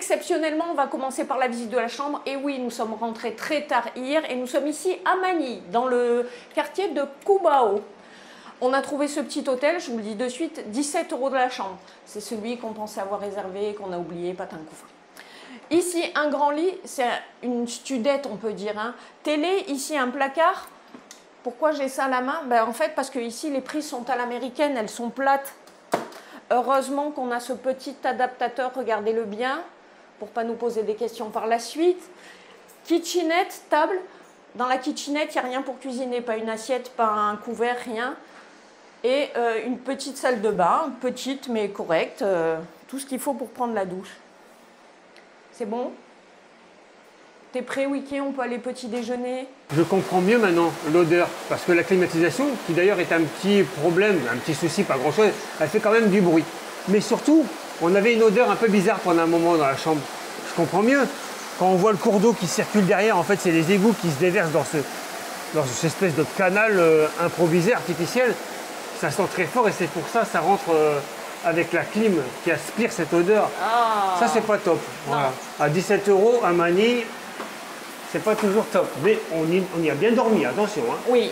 exceptionnellement, on va commencer par la visite de la chambre. Et oui, nous sommes rentrés très tard hier et nous sommes ici à Manille, dans le quartier de Cubao. On a trouvé ce petit hôtel, je vous le dis de suite, 17 € de la chambre. C'est celui qu'on pensait avoir réservé, qu'on a oublié, patin couffin. Ici, un grand lit, c'est une studette, on peut dire. Hein. Télé, ici, un placard. Pourquoi j'ai ça à la main? En fait, parce que ici, les prises sont à l'américaine, elles sont plates. Heureusement qu'on a ce petit adaptateur, regardez-le bien, pour ne pas nous poser des questions par la suite. Kitchenette, table. Dans la kitchenette, il n'y a rien pour cuisiner, pas une assiette, pas un couvert, rien. Et une petite salle de bain, petite mais correcte, tout ce qu'il faut pour prendre la douche. C'est bon? T'es prêt, Wiki? On peut aller petit déjeuner? Je comprends mieux maintenant l'odeur, parce que la climatisation, qui d'ailleurs est un petit problème, un petit souci, pas grand-chose, elle fait quand même du bruit. Mais surtout, on avait une odeur un peu bizarre pendant un moment dans la chambre. Je comprends mieux. Quand on voit le cours d'eau qui circule derrière, en fait, c'est les égouts qui se déversent dans cette espèce de canal improvisé, artificiel. Ça sent très fort et c'est pour ça ça rentre avec la clim qui aspire cette odeur. Ah. Ça, c'est pas top. Voilà. À 17 € à Manille, c'est pas toujours top. Mais on y a bien dormi, attention. Hein. Oui,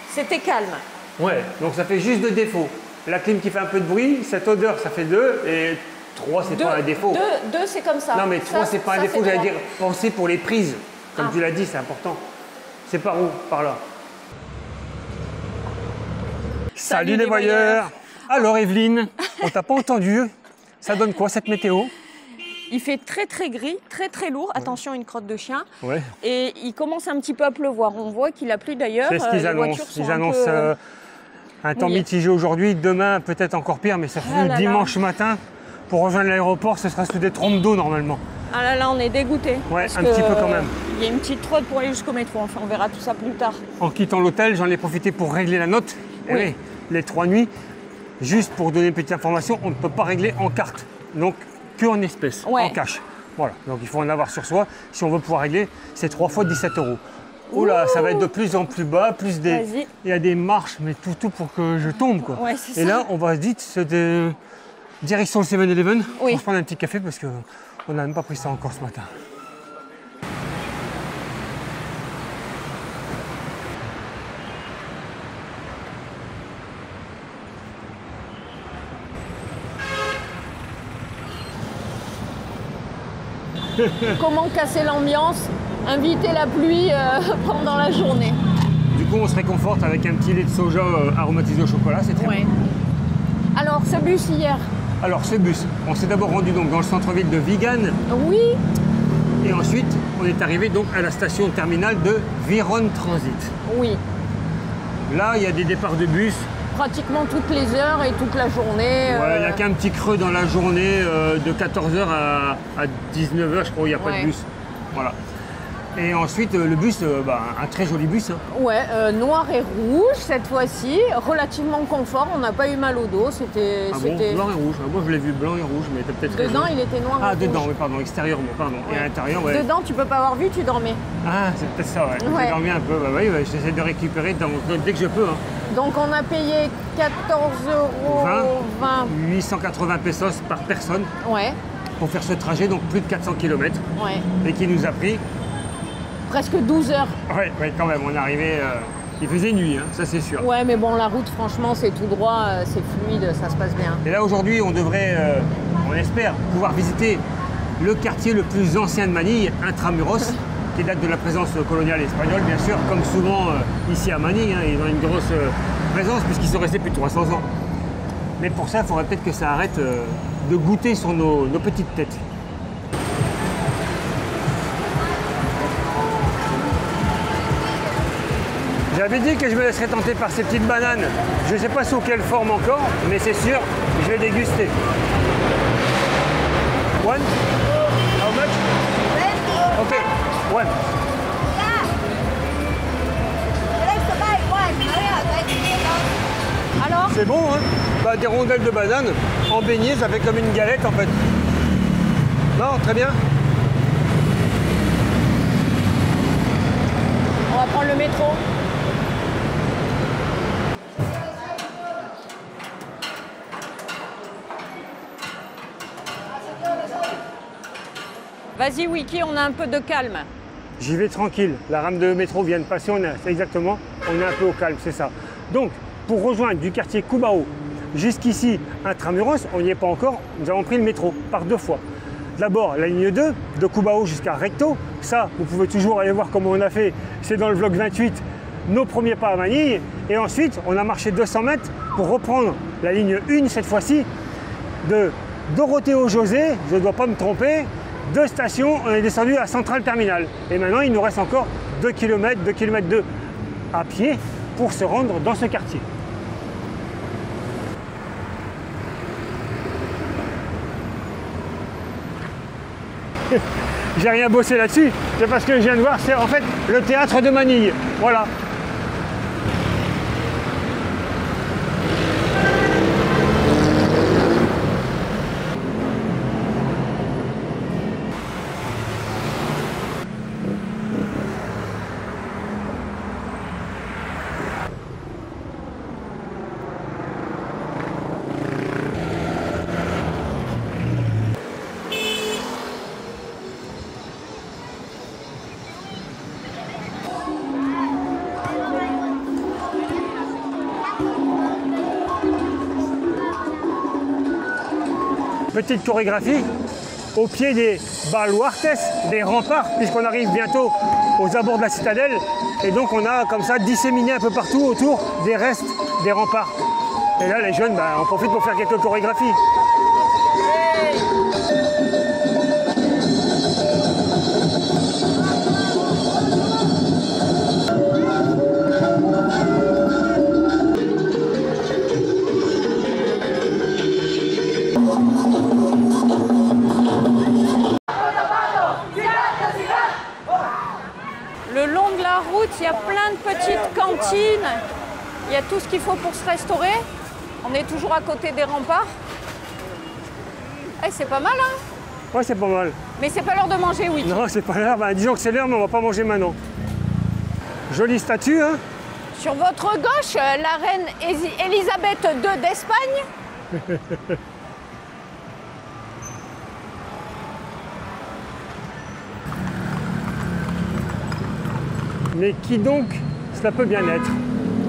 c'était calme. Ouais, donc ça fait juste 2 défauts. La clim qui fait un peu de bruit, cette odeur, ça fait 2 et 3, c'est pas un défaut. 2, c'est comme ça. Non, mais 3, c'est pas un défaut, j'allais dire, pensez pour les prises. Comme tu l'as dit, c'est important. C'est par où? Par là. Salut les voyeurs. Alors Evelyne, on t'a pas entendu. Ça donne quoi cette météo? Il fait très très gris, très très lourd. Attention, une crotte de chien. Ouais. Et il commence un petit peu à pleuvoir. On voit qu'il a plu d'ailleurs. C'est ce qu'ils annoncent. Ils annoncent un temps mitigé aujourd'hui. Demain, peut-être encore pire, mais ça fait dimanche matin. Pour rejoindre l'aéroport, ce sera sous des trompes d'eau normalement. Ah là là, on est dégoûté. Ouais, un petit peu quand même. Il y a une petite trotte pour aller jusqu'au métro. Enfin, on verra tout ça plus tard. En quittant l'hôtel, j'en ai profité pour régler la note. Oui. Les 3 nuits. Juste pour donner une petite information, on ne peut pas régler en carte. Donc, que en espèces, en cash. Voilà, donc il faut en avoir sur soi. Si on veut pouvoir régler, c'est 3 fois 17 €. Oh là, ça va être de plus en plus bas, il y a des marches, mais tout pour que je tombe, quoi. Ouais, et là, on va vite direction le 7-Eleven pour se prendre un petit café parce qu'on n'a même pas pris ça encore ce matin. Comment casser l'ambiance? Inviter la pluie pendant la journée. Du coup, on se réconforte avec un petit lait de soja aromatisé au chocolat, c'est très bon. Alors, ce bus hier? Alors, ce bus, on s'est d'abord rendu donc dans le centre-ville de Vigan. Oui. Et ensuite, on est arrivé donc à la station terminale de Viron Transit. Oui. Là, il y a des départs de bus. Pratiquement toutes les heures et toute la journée. Ouais, il n'y a qu'un petit creux dans la journée de 14 h à 19 h, je crois, où il n'y a pas de bus. Voilà. Et ensuite, le bus, un très joli bus. Hein. Ouais, noir et rouge cette fois-ci, relativement confort, on n'a pas eu mal au dos. C'était. Bon, blanc et rouge. Moi, je l'ai vu blanc et rouge, mais t'as peut-être dedans, il était noir et rouge. Ah, dedans, oui, pardon, extérieurement, pardon. Ouais. Et à l'intérieur, ouais. Dedans, tu peux pas avoir vu, tu dormais. Ah, c'est peut-être ça, ouais. J'ai dormi un peu. Bah oui, j'essaie de récupérer dès que je peux. Hein. Donc, on a payé 14,20 €. 880 pesos par personne. Ouais. Pour faire ce trajet, donc plus de 400 km. Ouais. Et qui nous a pris presque 12 heures. Oui, quand même, on est arrivé, il faisait nuit, hein, ça c'est sûr. Ouais, mais bon, la route, franchement, c'est tout droit, c'est fluide, ça se passe bien. Et là, aujourd'hui, on devrait, on espère, pouvoir visiter le quartier le plus ancien de Manille, Intramuros, qui date de la présence coloniale espagnole, bien sûr, comme souvent ici à Manille, hein, ils ont une grosse présence puisqu'ils sont restés plus de 300 ans. Mais pour ça, il faudrait peut-être que ça arrête de goûter sur nos petites têtes. J'avais dit que je me laisserais tenter par ces petites bananes. Je ne sais pas sous quelle forme encore, mais c'est sûr, je vais déguster. One? How much? Ok, one. Alors? C'est bon, hein? Des rondelles de banane en beignet, ça fait comme une galette en fait. Non, très bien. On va prendre le métro. Vas-y Wiki, on a un peu de calme. J'y vais tranquille. La rame de métro vient de passer, c'est exactement, on est un peu au calme, c'est ça. Donc, pour rejoindre du quartier Cubao jusqu'ici, Intramuros, on n'y est pas encore, nous avons pris le métro par 2 fois. D'abord, la ligne 2, de Cubao jusqu'à Recto. Ça, vous pouvez toujours aller voir comment on a fait, c'est dans le vlog 28, nos premiers pas à Manille. Et ensuite, on a marché 200 mètres pour reprendre la ligne 1, cette fois-ci, de Dorotheo-José, je ne dois pas me tromper, 2 stations, on est descendu à Centrale Terminal. Et maintenant, il nous reste encore 2 km, 2 km 2 à pied pour se rendre dans ce quartier. J'ai rien bossé là-dessus, c'est parce que je viens de voir, c'est en fait le théâtre de Manille. Voilà. Petite chorégraphie au pied des baluartes, des remparts, puisqu'on arrive bientôt aux abords de la citadelle. Et donc on a comme ça disséminé un peu partout autour des restes des remparts. Et là les jeunes, on profite pour faire quelques chorégraphies. Le long de la route, il y a plein de petites cantines. Il y a tout ce qu'il faut pour se restaurer. On est toujours à côté des remparts. Eh, c'est pas mal, hein? Ouais, c'est pas mal. Mais c'est pas l'heure de manger, oui. Non, c'est pas l'heure. Disons que c'est l'heure, mais on va pas manger maintenant. Jolie statue, hein? Sur votre gauche, la reine Elisabeth II d'Espagne. Mais qui donc cela peut bien être?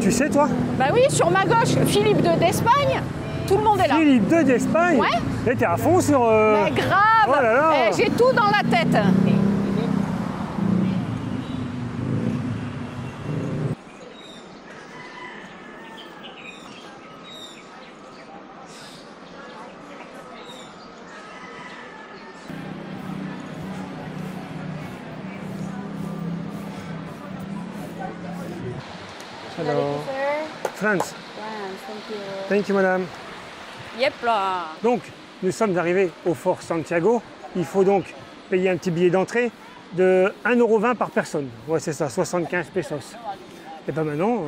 Tu sais, toi? Bah oui, sur ma gauche, Philippe II d'Espagne. Tout le monde est là. Philippe II d'Espagne? Ouais. Et t'es à fond sur... Mais grave. Oh là là. J'ai tout dans la tête. Hello. France. Thank you, madame. Yep là. Donc, nous sommes arrivés au fort Santiago. Il faut donc payer un petit billet d'entrée de 1,20 € par personne. Ouais, c'est ça, 75 pesos. Et bien maintenant,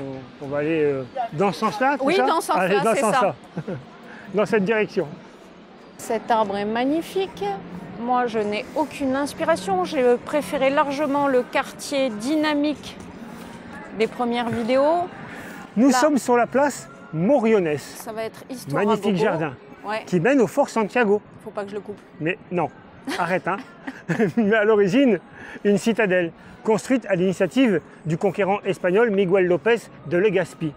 on va aller dans ce sens-là. Oui, ça dans ce sens-là, Allez, dans ce c'est ça. sens-là. Dans cette direction. Cet arbre est magnifique. Moi, je n'ai aucune inspiration. J'ai préféré largement le quartier dynamique des premières vidéos. Nous Là. sommes sur la place Moriones. Ça va être histoire Magnifique à gogo. jardin Ouais, qui mène au fort Santiago. faut pas que je le coupe. Mais non, arrête, hein. Mais à l'origine, une citadelle construite à l'initiative du conquérant espagnol Miguel López de Legazpi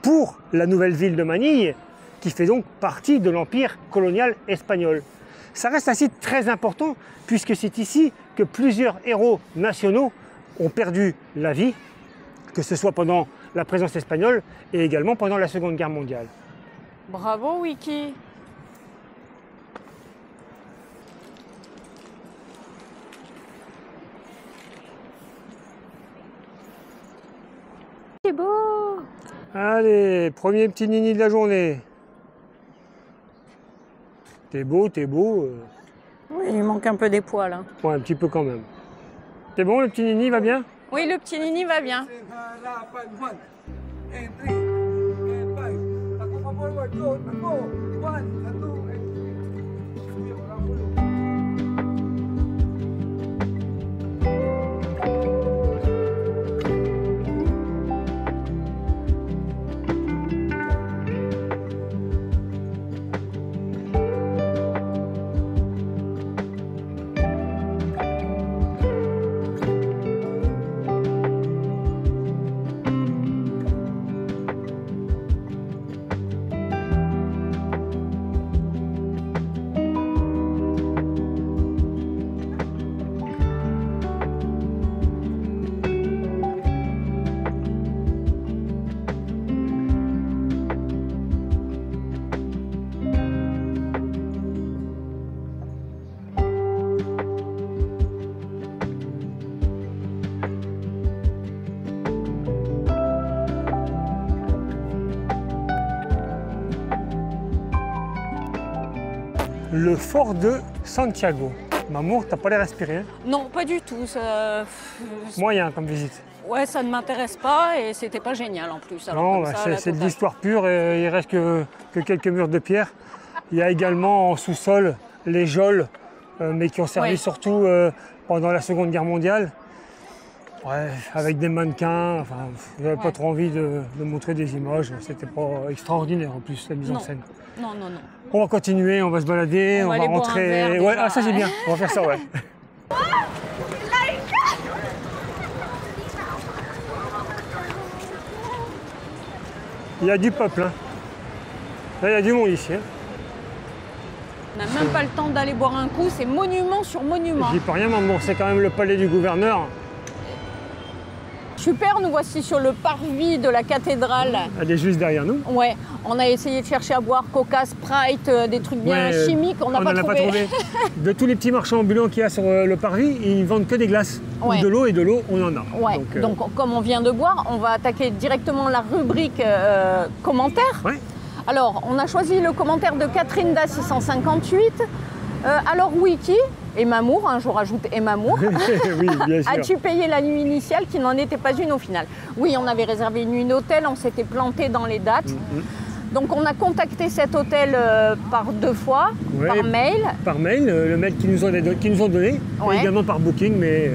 pour la nouvelle ville de Manille, qui fait donc partie de l'empire colonial espagnol. Ça reste un site très important puisque c'est ici que plusieurs héros nationaux ont perdu la vie, que ce soit pendant la présence espagnole et également pendant la Seconde Guerre mondiale. Bravo, Wiki. C'est beau. Allez, premier petit nini de la journée. T'es beau, t'es beau. Oui, il manque un peu des poils. Hein. Ouais, un petit peu quand même. T'es bon, le petit nini va bien? Oui, le petit Nini va bien. Le fort de Santiago. Mamour, t'as pas l'air inspiré, hein? Non, pas du tout. Moyen comme visite. Ouais, ça ne m'intéresse pas et c'était pas génial en plus. Alors, Non, comme bah, ça, la c'est de totale. l'histoire pure et il reste que quelques murs de pierre. Il y a également en sous-sol les geôles, mais qui ont servi Ouais. surtout pendant la Seconde Guerre mondiale. Ouais, avec des mannequins, enfin, j'avais pas Ouais. trop envie de montrer des images, c'était pas extraordinaire en plus la mise en Non. scène. Non, non, non. On va continuer, on va se balader, On va va aller boire un rentrer. verre Ouais, déjà, ah, ça c'est ouais. bien, on va faire ça, ouais. Il y a du peuple, hein. Là, il y a du monde ici, hein. On n'a même pas le temps d'aller boire un coup, c'est monument sur monument. J'y peux rien, mais bon, c'est quand même le palais du gouverneur. Super, nous voici sur le parvis de la cathédrale. Elle est juste derrière nous. Ouais, on a essayé de chercher à boire Coca, Sprite, des trucs bien Ouais, chimiques, on n'a n'en pas a trouvé. De tous les petits marchands ambulants qu'il y a sur le parvis, ils vendent que des glaces. Ouais. Ou de l'eau, et de l'eau, on en a. Ouais, donc, comme on vient de boire, on va attaquer directement la rubrique commentaires. Ouais. Alors, on a choisi le commentaire de Catherine Da 658. Alors, Wiki, et Mamour, hein, je rajoute et Mamour. Oui, bien sûr. As-tu payé la nuit initiale qui n'en était pas une au final? Oui, on avait réservé une nuit d'hôtel, on s'était planté dans les dates. Donc on a contacté cet hôtel par 2 fois, Ouais. par mail. Par mail, le mail qu'ils nous ont donné, Ouais. et également par booking, mais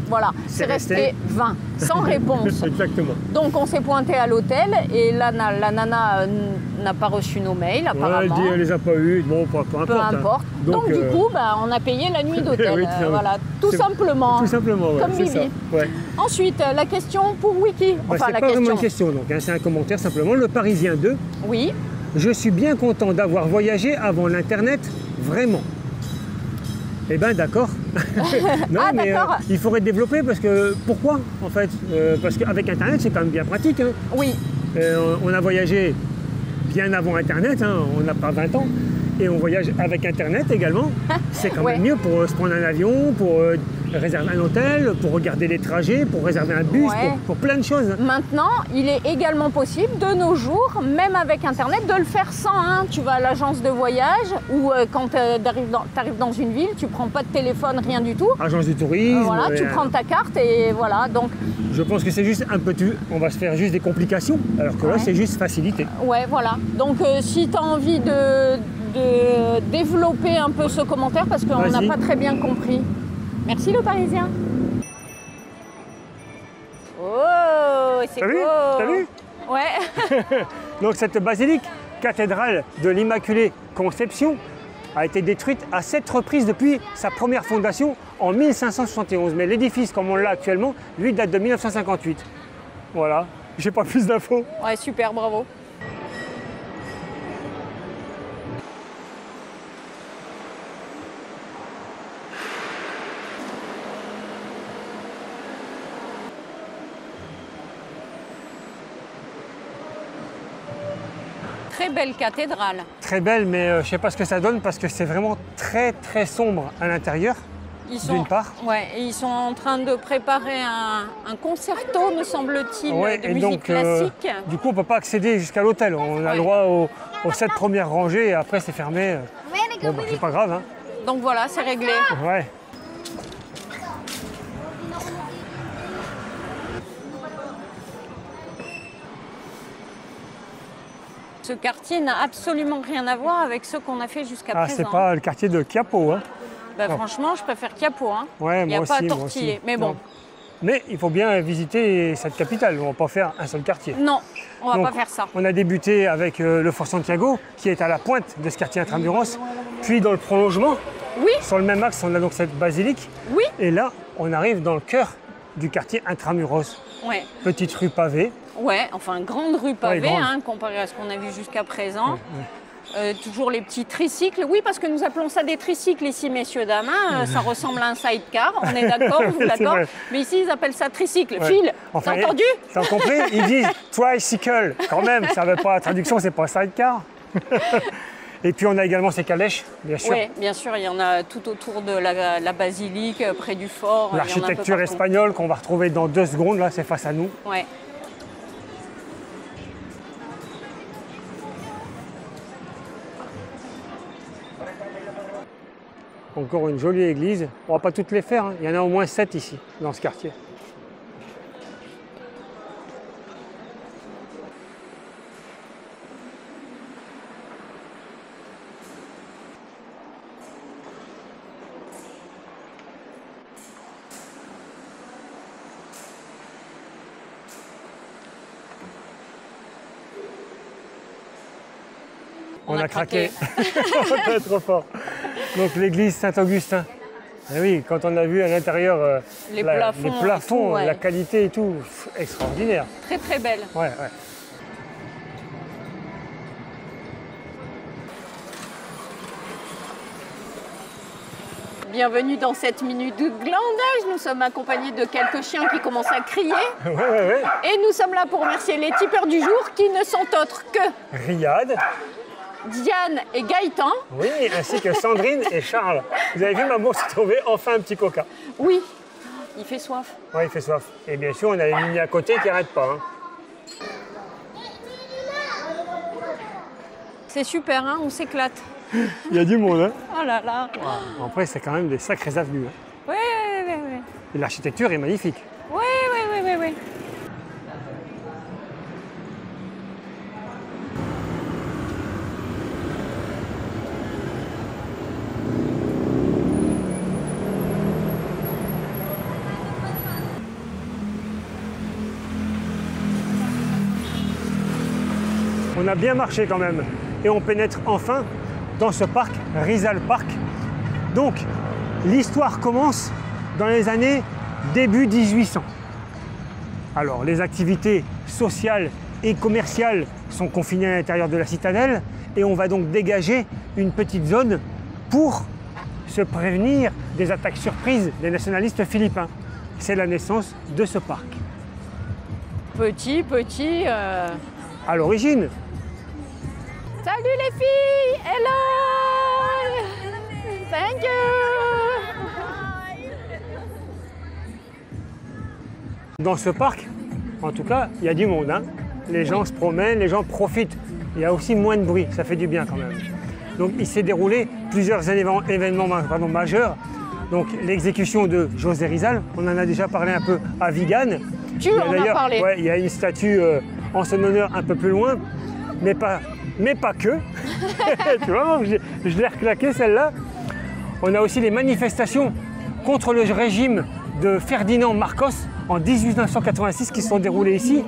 Voilà, c'est resté 20, sans réponse. exactement. Donc on s'est pointé à l'hôtel et là, la nana n'a pas reçu nos mails Ouais, elle apparemment. dit elle les a pas eu, bon, peu importe. Peu hein. importe. Donc du coup, bah, on a payé la nuit d'hôtel. Oui, c'est- Voilà, tout c'est- simplement. tout simplement, ouais, Comme c'est Bibi. ça. Ouais. Ensuite, la question pour Wiki. Bah, Enfin, c'est la pas vraiment question. une question, donc, hein, c'est un commentaire simplement. Le Parisien 2, Oui. je suis bien content d'avoir voyagé avant l'Internet, vraiment. Eh ben d'accord. Non, Ah, mais d'accord. il faudrait développer parce que pourquoi en fait parce qu'avec Internet c'est quand même bien pratique. Hein. Oui. On a voyagé bien avant Internet, hein, on n'a pas 20 ans, et on voyage avec Internet également. C'est quand Ouais. même mieux pour se prendre un avion, pour réserver un hôtel, pour regarder les trajets, pour réserver un bus, Ouais. pour plein de choses. Maintenant, il est également possible de nos jours, même avec Internet, de le faire sans. Hein. Tu vas à l'agence de voyage ou quand tu arrives dans une ville, tu prends pas de téléphone, rien du tout. Agence du tourisme. Voilà, tu prends ta carte et voilà. Donc, Je pense que c'est juste un peu on va se faire juste des complications, alors que là Ouais. c'est juste facilité. ouais, voilà. Donc, si tu as envie de développer un peu ce commentaire, parce qu'on n'a Vas-y. pas très bien compris. Merci le Parisien. Oh, c'est T'as vu beau. T'as vu Ouais. Donc cette basilique cathédrale de l'Immaculée Conception a été détruite à 7 reprises depuis sa première fondation en 1571. Mais l'édifice comme on l'a actuellement, lui, date de 1958. Voilà, j'ai pas plus d'infos. Ouais, super, bravo. Très belle cathédrale. Très belle, mais je sais pas ce que ça donne parce que c'est vraiment très très sombre à l'intérieur. Ils sont, D'une part. ouais, et ils sont en train de préparer un concerto, me semble-t-il, Ouais, de et musique donc, classique. du coup, on peut pas accéder jusqu'à l'hôtel. On a Ouais. le droit aux 7 premières rangées et après c'est fermé. Bon, bah, c'est pas grave, hein. Donc voilà, c'est réglé. Ouais. Ce quartier n'a absolument rien à voir avec ce qu'on a fait jusqu'à Ah, présent. c'est pas le quartier de Quiapo, hein. Bah, franchement, je préfère Quiapo. Hein. Ouais, Il n'y a moi pas aussi, à moi tortiller. aussi. Mais bon, Non. Mais il faut bien visiter cette capitale, on va pas faire un seul quartier. non, on va Donc, pas faire ça. On a débuté avec le Fort Santiago, qui est à la pointe de ce quartier intramuros. Puis dans le prolongement, Oui, sur le même axe, on a donc cette basilique. oui, Et là, on arrive dans le cœur du quartier intramuros. ouais. Petite rue pavée. Ouais, enfin, grande rue pavée, grande. hein, comparé à ce qu'on a vu jusqu'à présent. Toujours les petits tricycles. Oui, parce que nous appelons ça des tricycles ici, messieurs, dames. Hein. Ça ressemble à un sidecar, on est d'accord, vous C'est d'accord? vrai. Mais ici, ils appellent ça tricycle. Ouais. Phil, Enfin, t'as entendu? T'as compris? Ils disent tricycle. Quand même, ça veut pas la traduction, c'est pas sidecar. Et puis on a également ces calèches, bien sûr. Oui, bien sûr, il y en a tout autour de la basilique, près du fort. il y en a un peu L'architecture partout. espagnole qu'on va retrouver dans 2 secondes, là, c'est face à nous. Ouais. Encore une jolie église. On ne va pas toutes les faire, hein. Il y en a au moins 7 ici, dans ce quartier. On a craqué. On est trop fort. Donc l'église Saint-Augustin. Et oui, quand on a vu à l'intérieur les plafonds, ouais. La qualité et tout, extraordinaire. Très très belle. Ouais. Bienvenue dans cette minute de glandage. Nous sommes accompagnés de quelques chiens qui commencent à crier. Ouais. Et nous sommes là pour remercier les tipeurs du jour qui ne sont autres que Riyad, Diane et Gaëtan. oui, ainsi que Sandrine et Charles. Vous avez vu, maman s'est trouvée enfin un petit coca. Oui, il fait soif. Oui, il fait soif. Et bien sûr, on a une ligne à côté qui n'arrête pas. Hein. C'est super, hein, on s'éclate. Il y a du monde. Hein. Oh là là. Wow. Après, c'est quand même des sacrées avenues. Hein. Oui. Et l'architecture est magnifique. Oui. On a bien marché quand même. Et on pénètre enfin dans ce parc, Rizal Park. Donc, l'histoire commence dans les années début 1800. Alors, les activités sociales et commerciales sont confinées à l'intérieur de la citadelle et on va donc dégager une petite zone pour se prévenir des attaques surprises des nationalistes philippins. C'est la naissance de ce parc. Petit. À l'origine, Salut les filles! Hello! Thank you! dans ce parc, en tout cas, il y a du monde. Hein. Les gens se promènent, les gens profitent. Il y a aussi moins de bruit, ça fait du bien quand même. Donc il s'est déroulé plusieurs événements majeurs. Donc l'exécution de José Rizal, on en a déjà parlé un peu à Vigan. Tu en as parlé. Ouais, il y a une statue en son honneur un peu plus loin, mais pas que. Tu vois, je l'ai reclaqué celle-là. On a aussi les manifestations contre le régime de Ferdinand Marcos en 1986 qui se sont déroulées ici.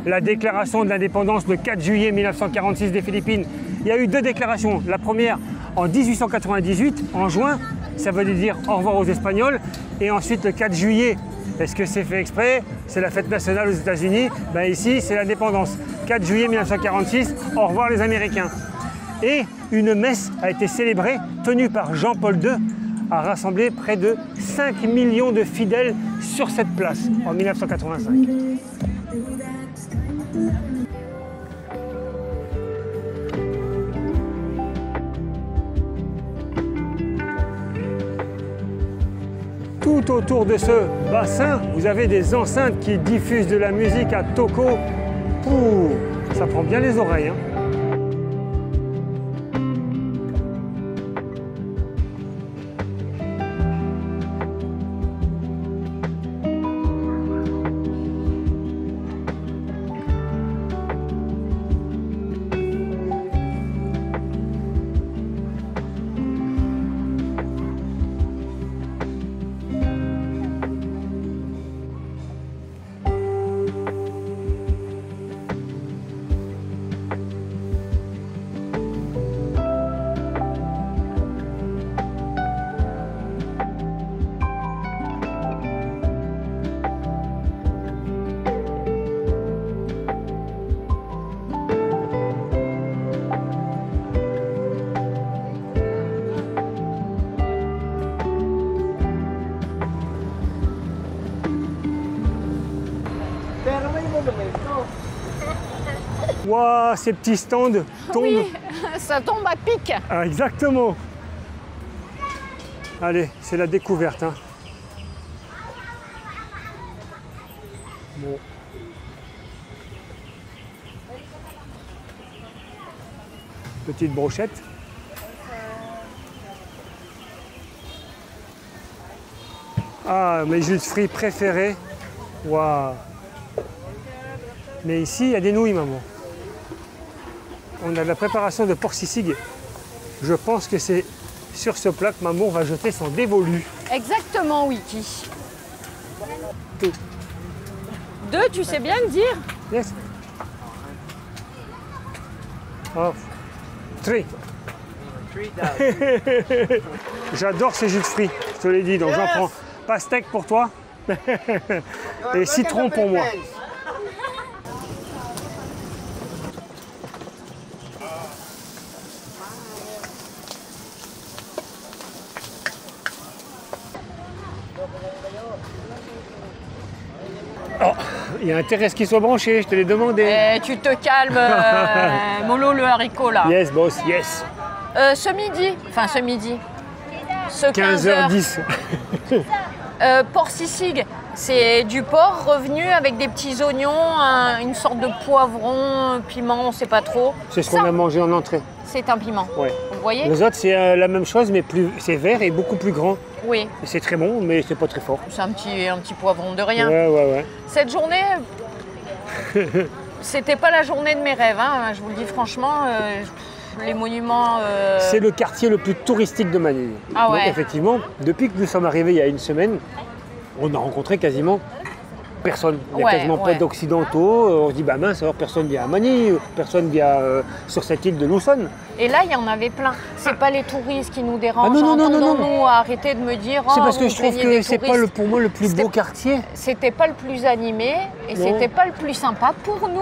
La déclaration de l'indépendance le 4 juillet 1946 des Philippines. Il y a eu deux déclarations. La première en 1898, en juin, ça veut dire au revoir aux Espagnols. Et ensuite le 4 juillet, est-ce que c'est fait exprès? C'est la fête nationale aux États-Unis. Ben ici, c'est l'indépendance. 4 juillet 1946, au revoir les Américains. Et une messe a été célébrée, tenue par Jean-Paul II, a rassemblé près de 5 millions de fidèles sur cette place en 1985. Tout autour de ce bassin, vous avez des enceintes qui diffusent de la musique à toco. Pouh, ça prend bien les oreilles. Hein. Waouh, ces petits stands tombent. Oui, ça tombe à pic. Ah, exactement. Allez, c'est la découverte. Hein. Bon. Petite brochette. Ah, mes jus de fruits préférés. Waouh. Mais ici, il y a des nouilles, maman. On a de la préparation de porc sisig. Je pense que c'est sur ce plat que maman va jeter son dévolu. Exactement, Wiki. Two. 2, tu sais bien le dire? Yes. Oh. 3. J'adore ces jus de fruits, je te l'ai dit, donc j'en prends. Pastèque pour toi et citron pour moi. Oh, il y a intérêt à ce qu'il soit branché, je te l'ai demandé. Eh, tu te calmes, Molo le haricot là. Yes, boss, yes. Ce midi, ce 15h10. Porc sisig, c'est du porc revenu avec des petits oignons, une sorte de poivron, piment, on ne sait pas trop. C'est ce qu'on a mangé en entrée. C'est un piment. Ouais. Vous voyez? Les autres, c'est la même chose, mais c'est vert et beaucoup plus grand. Oui. Et c'est très bon, mais c'est pas très fort. C'est un petit poivron de rien. Ouais. Cette journée, c'était pas la journée de mes rêves, hein, je vous le dis franchement. Les monuments... C'est le quartier le plus touristique de Manille. Ah ouais. Donc effectivement, depuis que nous sommes arrivés il y a une semaine, on a rencontré quasiment personne. Il n'y a quasiment pas d'occidentaux. On se dit, bah mince, alors personne vient à Manille, personne vient sur cette île de Lusson. Et là, il y en avait plein. C'est pas les touristes qui nous dérangent. Ah non. Entendons-nous arrêter de me dire... C'est parce que vous je trouve plaignez que des c'est pas touristes. pour moi le plus beau quartier. C'était pas le plus animé et Non. c'était pas le plus sympa pour nous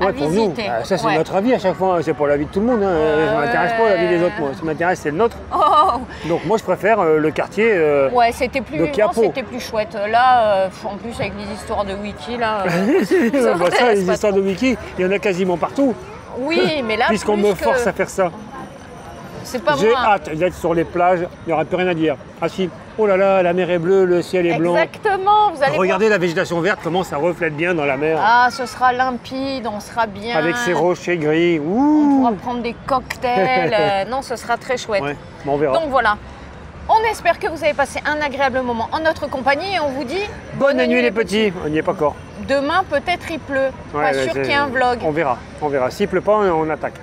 à Ouais, pour nous. visiter. Ça, c'est notre avis à chaque fois. C'est pour la vie de tout le monde. Ça ne m'intéresse pas la vie des autres. Moi. Ce qui m'intéresse, c'est le nôtre. Oh. Donc moi, je préfère le quartier Ouais, c'était plus, de Quiapo. c'était plus chouette. Là, en plus, avec les histoires de Wiki, là... Bah, ça, les pas histoires de Wiki, il y en a quasiment partout. Oui, mais là, Puisqu'on plus me que- force à faire ça. C'est pas J'ai moi. hâte d'être sur les plages, il n'y aura plus rien à dire. Ah si, oh là là, la mer est bleue, le ciel est blanc. Exactement, vous allez Regardez la végétation verte, comment ça reflète bien dans la mer. Ah, ce sera limpide, on sera bien. Avec ses rochers gris. On Ouh. pourra prendre des cocktails. Non, ce sera très chouette. Ouais, bon, on verra. Donc voilà. On espère que vous avez passé un agréable moment en notre compagnie et on vous dit Bonne nuit les petits, on n'y est pas encore. Demain, peut-être il pleut. Ouais, Pas sûr qu'il y ait un vlog. On verra. S'il pleut pas, on attaque.